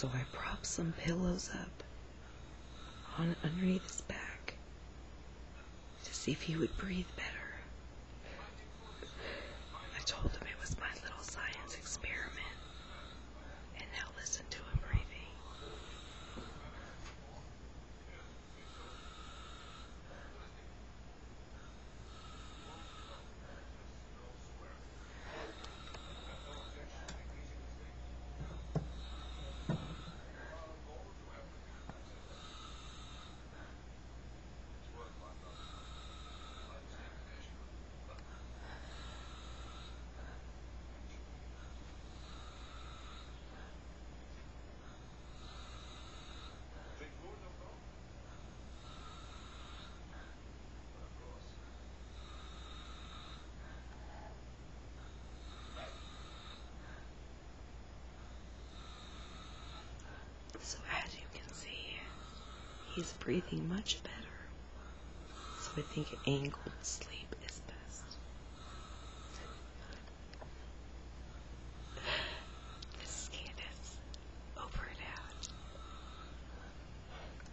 So I propped some pillows up underneath his back to see if he would breathe better. I told him it was my little science experiment. And now listen to him breathing. So as you can see, he's breathing much better. So I think angled sleep